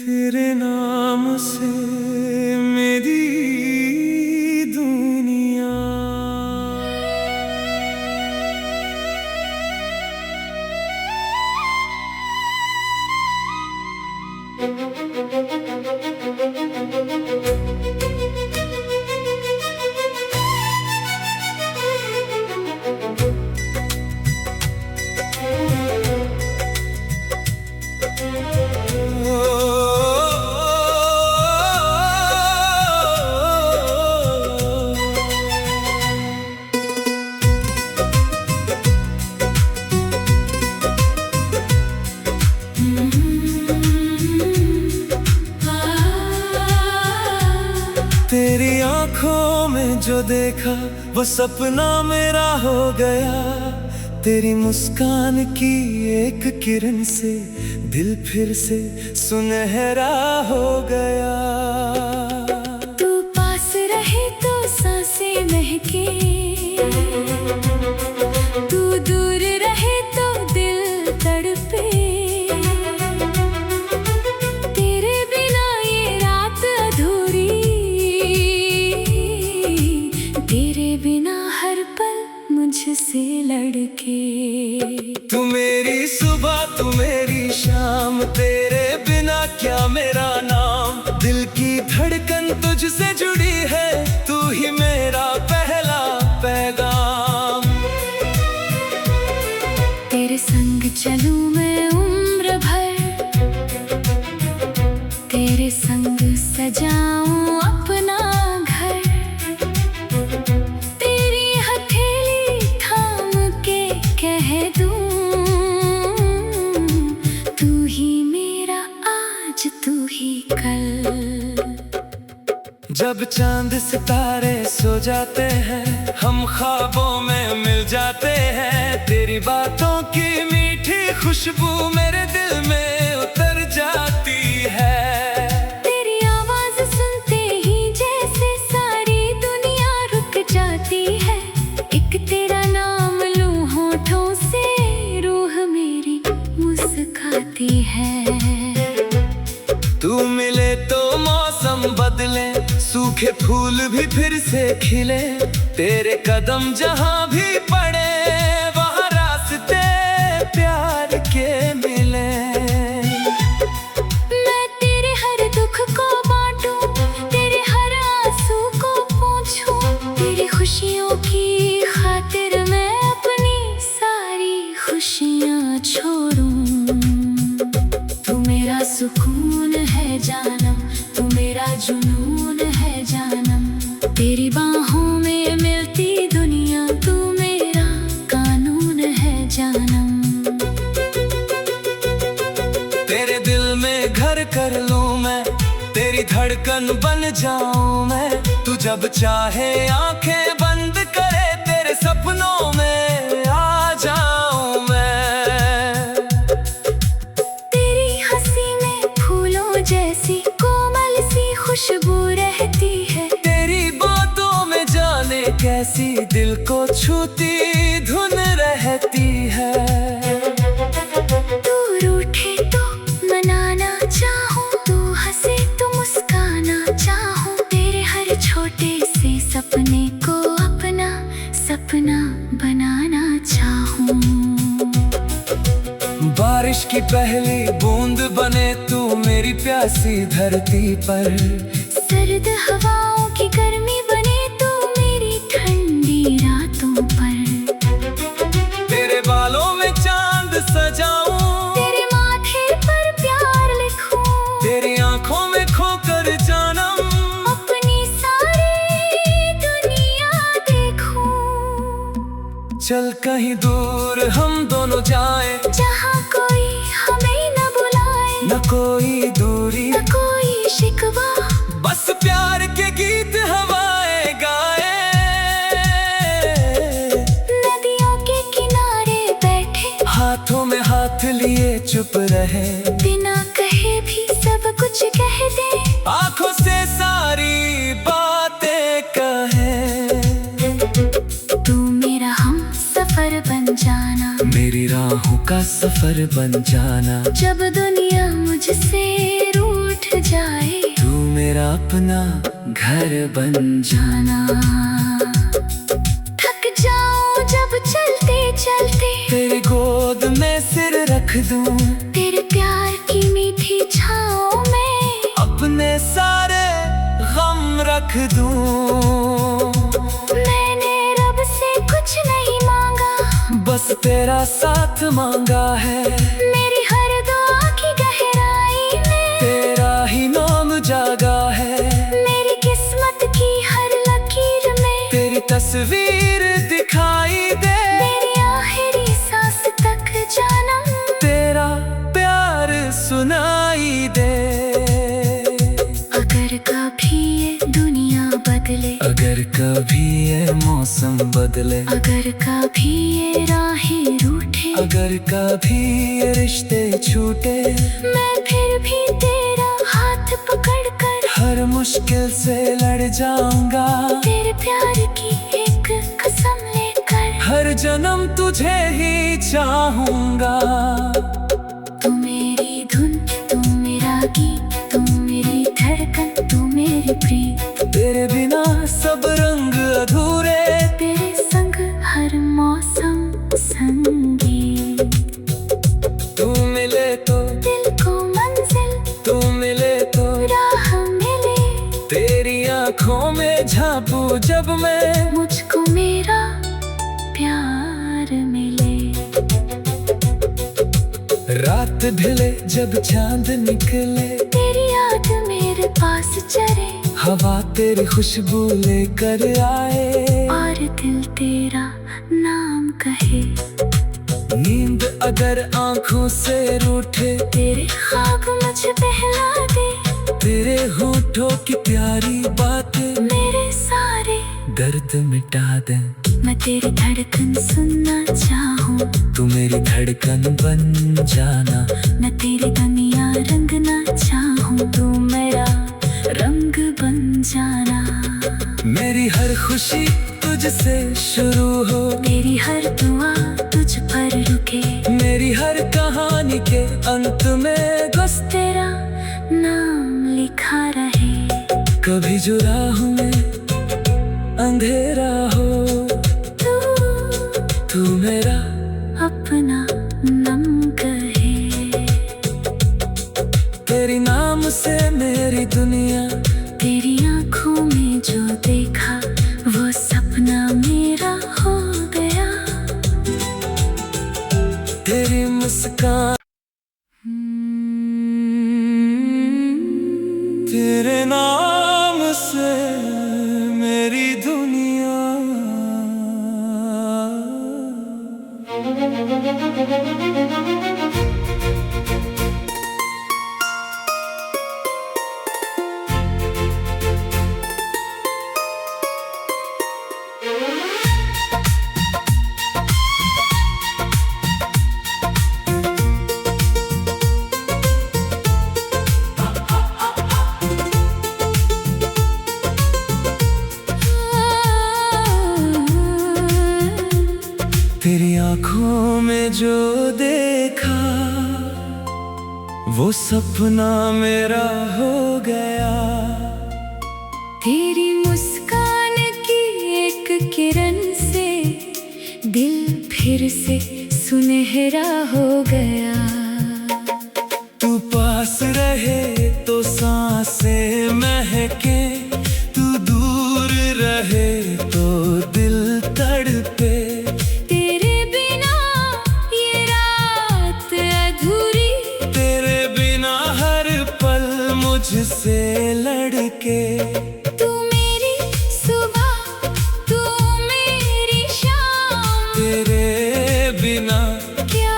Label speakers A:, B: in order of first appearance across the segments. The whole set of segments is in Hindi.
A: तेरे नाम से मेरी दुनिया। तेरी आंखों में जो देखा वो सपना मेरा हो गया। तेरी मुस्कान की एक किरण से दिल फिर से सुनहरा हो गया।
B: तू पास रहे तो सांसें महके, तू दूर रहे तो दिल तड़पे। तेरे बिना ये रात अधूरी, तेरे बिना हर पल मुझसे लड़के।
A: तू मेरी सुबह तू मेरी शाम, तेरे बिना क्या मेरा नाम। दिल की धड़कन तुझसे जुड़ी है, तू ही मेरा पहला पैगाम।
B: तेरे संग चलूं मैं उम्र भर, तेरे संग सजाऊं अपना घर। तेरी हथेली थाम के कह दूं, तू ही मेरा आज तू ही कल।
A: जब चांद सितारे सो जाते हैं, हम ख्वाबों में मिल जाते हैं। तेरी बातों की मीठी खुशबू मेरे दिल में उतर जाती है।
B: तेरी आवाज सुनते ही जैसे सारी दुनिया रुक जाती है। एक तेरा नाम लूं होठों से, रूह मेरी मुस्कुराती है।
A: तू मिले तो मौसम बदले, सूखे फूल भी फिर से खिले। तेरे कदम जहां भी पड़े, वहां रास्ते प्यार के मिले।
B: मैं तेरे हर दुख को बांटूं, तेरे हर आंसू को पोंछूं। तेरी खुशियों की खातिर मैं अपनी सारी खुशियां छोड़ूं। तू मेरा सुकून है जानम, तू मेरा जुनून है जानम। तेरी बाहों में मिलती दुनिया, तू मेरा कानून है जानम।
A: तेरे दिल में घर कर लूं मैं, तेरी धड़कन बन जाऊं मैं। तू जब चाहे आंखें बंद करे, तेरे सपनों में आ जाऊं मैं।
B: तेरी हंसी में फूलों जैसी कोमल सी खुशबू रहती है।
A: तेरी बातों में जाने कैसी दिल को छूती धुन रहती है।
B: तू रूठे तो मनाना चाहूं, तू हंसे तो मुस्काना चाहूं। तेरे हर छोटे से सपने को अपना सपना बनाना चाहूं।
A: बारिश की पहली बूंद बने तू मेरी प्यासी धरती पर।
B: सर्द हवाओं की गर्मी बने तू मेरी ठंडी रातों पर।
A: तेरे बालों में चांद सजाऊं,
B: तेरे माथे पर प्यार लिखूं।
A: तेरी आंखों में खोकर जानम,
B: अपनी सारी दुनिया देखूं।
A: चल कहीं दूर हम दोनों जाएं,
B: जहाँ कोई हमें न बुलाए।
A: न कोई दूरी
B: न कोई शिकवा,
A: बस प्यार के गीत हवाएं गाए।
B: नदियों के किनारे बैठे,
A: हाथों में हाथ लिए चुप रहे।
B: बिना कहे भी सब कुछ कह दे,
A: आंखों से सारी बातें कहे।
B: तू मेरा हम सफर बन जाना,
A: मेरी राहों का सफर बन जाना।
B: जब दुनिया मुझसे रूठ उठ जाए,
A: तू मेरा अपना घर बन
B: जाना। थक जाऊं जब चलते चलते,
A: तेरी गोद में सिर रख दूं,
B: तेरे प्यार की मीठी छाँव में
A: अपने सारे गम रख दूं।
B: मैंने रब से कुछ नहीं मांगा,
A: बस तेरा साथ मांगा है।
B: मेरी हर दुआ की गहराई में
A: तेरा ही नाम जागा है।
B: मेरी किस्मत की हर लकीर में
A: तेरी तस्वीर दिखाई दे,
B: मेरी आखिरी सांस तक जानम
A: तेरा प्यार सुनाई दे।
B: अगर कभी ये दुनिया बदले,
A: अगर कभी ये मौसम बदले,
B: अगर कभी ये राहें रूठे,
A: अगर कभी ये रिश्ते छूटे,
B: मैं फिर भी तेरा हाथ पकड़कर
A: हर मुश्किल से लड़ जाऊंगा।
B: तेरे प्यार की एक कसम लेकर,
A: हर जन्म तुझे ही चाहूंगा।
B: तू मेरी धुन, तू मेरा गीत, तू मेरी धड़कन, तू मेरी प्रीत।
A: तेरे बिना सब रंग अधूरे,
B: तेरे संग हर मौसम संगीत।
A: तू मिले तो
B: दिल को मंजिल,
A: तू मिले तो
B: राह मिले,
A: तेरी आँखों में झांकू जब मैं,
B: मुझको मेरा प्यार मिले।
A: रात ढले जब चांद निकले,
B: तेरी याद मेरे पास चले,
A: हवा तेरी खुशबू लेकर आए,
B: और दिल तेरा नाम कहे।
A: नींद अगर आँखों से रूठे,
B: तेरे ख्वाब मुझे बहला दे,
A: तेरे होठों की प्यारी बातें
B: मेरे सारे
A: दर्द मिटा दे।
B: मैं तेरी धड़कन सुनना चाहूँ,
A: तू मेरी धड़कन बन जाना।
B: मैं तेरी दुनिया रंगना चाहूँ, तू मेरा रंग बन जाना।
A: मेरी हर खुशी तुझसे शुरू हो,
B: मेरी हर दुआ तुझ पर रुके,
A: मेरी हर कहानी के अंत में बस
B: तेरा नाम लिखा रहे।
A: कभी जो राहों में अंधेरा हो, तू मेरा
B: अपना नाम कहे।
A: तेरी नाम से मेरी दुनिया,
B: तेरी आँखों में जो देखा वो सपना मेरा हो गया।
A: तेरी मुस्कान, तेरे नाम से मेरी दुनिया। तेरी आँखों में जो देखा वो सपना मेरा हो गया।
B: तेरी मुस्कान की एक किरण से दिल फिर से सुनहरा हो गया।
A: तू पास रहे तो सांसें महके, तू दूर रहे तो दिल तड़पे।
B: तेरे बिना ये रात अधूरी,
A: तेरे बिना हर पल मुझसे लड़के।
B: तू मेरी सुबह, तू मेरी शाम,
A: तेरे बिना
B: क्या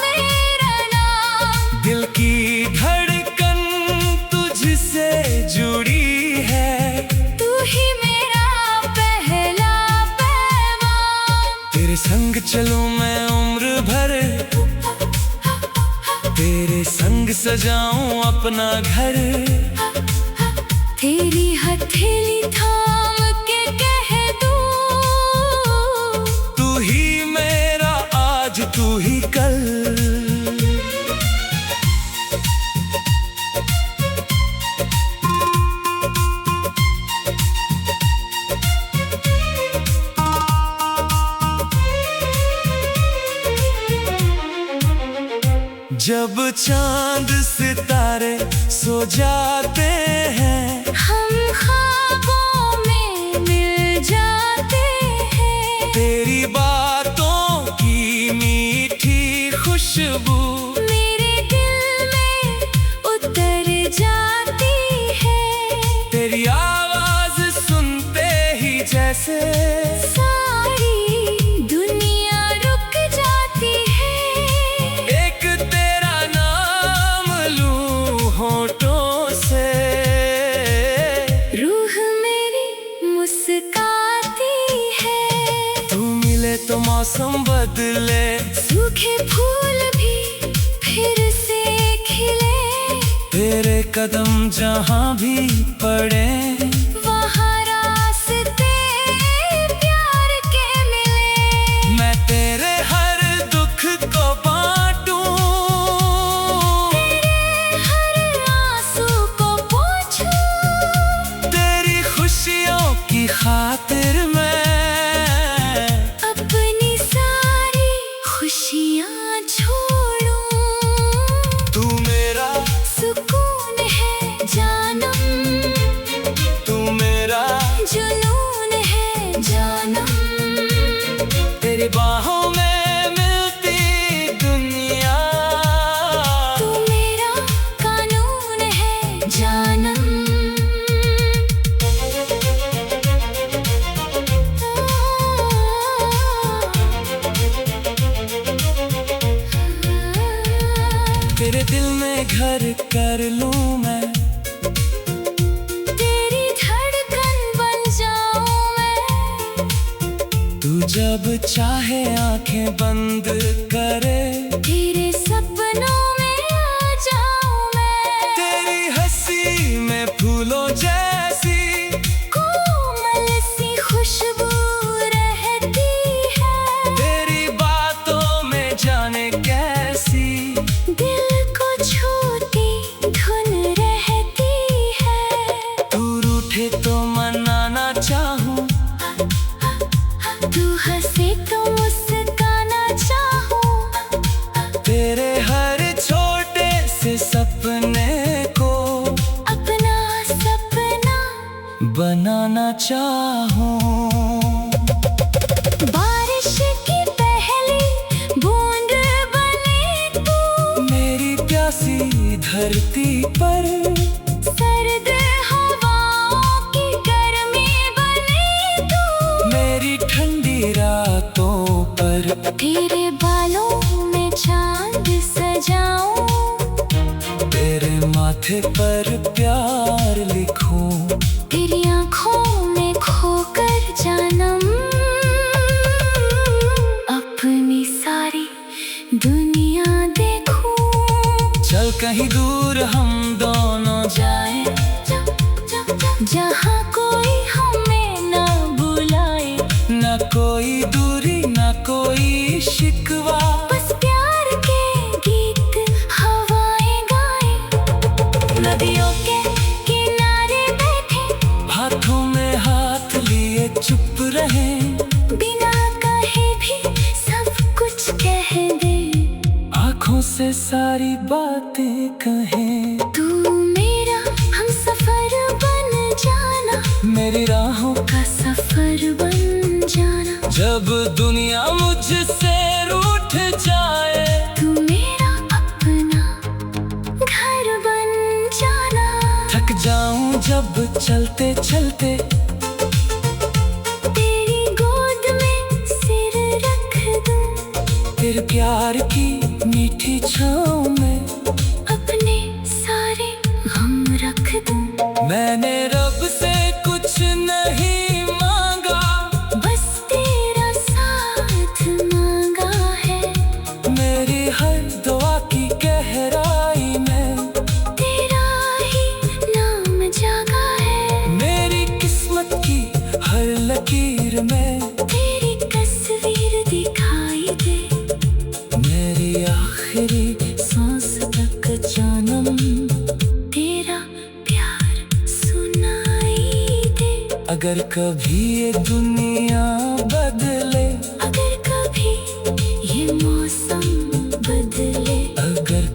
B: मेरा नाम।
A: दिल की धड़कन तुझसे जुड़ी है,
B: तू ही मेरा पहला पैगाम।
A: तेरे संग चलूं मैं उम्र भर, तेरे संग सजाऊं अपना घर।
B: तेरी हथेली थाम के कह दूं,
A: तू ही मेरा आज, तू ही कल। जब चांद सितारे सो जाते हैं,
B: हम ख्वाबों में मिल जाते हैं।
A: तेरी बातों की मीठी खुशबू
B: मेरे दिल में उतर जाती है।
A: तेरी आवाज सुनते ही जैसे
B: सारी दुनिया रुक जाती है।
A: एक तेरा नाम लूं होठों से,
B: रूह मेरी मुस्काती है।
A: तू मिले तो मौसम बदले,
B: सूखे फूल भी फिर से खिले।
A: तेरे कदम जहाँ भी पड़े,
B: वहाँ रास्ते प्यार के मिले।
A: मैं तेरे हर दुख को बांटूं,
B: तेरे हर आंसू को पोंछूं।
A: तेरी खुशियों की खातिर मैं
B: अपनी सारी खुशियाँ छोड़ूं।
A: तू मेरा
B: सुकून है जानम,
A: तू मेरा
B: जुनून है जानम।
A: तेरी बाहों में मिलती दुनिया,
B: तू मेरा कानून है जानम।
A: तेरे दिल में घर कर लूं मैं,
B: तेरी धड़कन बन जाऊं मैं।
A: तू जब चाहे आंखें बंद करे,
B: तेरे सपनों में आ जाऊं मैं।
A: तेरी हंसी में फूलों जैसी
B: कोमल सी खुशबू रहती है।
A: तेरी बातों में जाने कैसी
B: दिल को छूती धुन रहती है।
A: तू रूठे तो मनाना चाहूं,
B: तू हंसे तो मुस्काना चाहूं।
A: तेरे हर छोटे से सपने को
B: अपना सपना
A: बनाना चाहूं।
B: बारिश की पहली बूंद बने तू।
A: मेरी प्यासी धरती पर
B: सर्द हवाओं की गर्मी बने तू।
A: मेरी ठंडी रातों पर
B: तेरे बालों में चांद सजाऊं।
A: तेरे माथे पर प्यार लिखूं।
B: तेरी आँखों में खोकर जानम, अपनी सारी दुनिया देखूं।
A: चल कहीं दूर हम दोनों जाएं,
B: जहाँ कोई हमें ना बुलाए।
A: न कोई दूरी न कोई शिकवा,
B: बस प्यार के गीत हवाएं गाए। नदियों के किनारे बैठे,
A: हाथों में हाथ लिए चुप रहे।
B: बिना कहे भी सब कुछ कह दे।
A: आँखों से सारी बातें कहें।
B: तू मेरा हम सफर बन जाना,
A: मेरी राहों
B: का सफर बन जाना।
A: जब दुनिया मुझसे रूठ जाए,
B: तू मेरा अपना घर बन जाना।
A: थक जाऊं जब चलते चलते,
B: तेरी गोद में सिर रख दूं।
A: तेरे प्यार की मीठी छाँव में
B: अपने सारे गम रख दूं।
A: मैंने रब से कुछ नहीं मांगा,
B: बस तेरा साथ मांगा है।
A: मेरी हर दुआ की गहराई में
B: तेरा ही नाम जागा है।
A: मेरी किस्मत की हर लकीर में
B: तेरी तस्वीर दिखाई दे।
A: मेरी आखिरी सांस तक जानम
B: तेरा प्यार सुनाई दे।
A: अगर कभी ये दुनिया बदले,
B: अगर कभी ये मौसम बदले,
A: अगर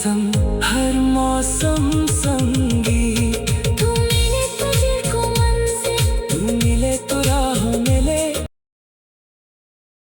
A: पसंद हर मौसम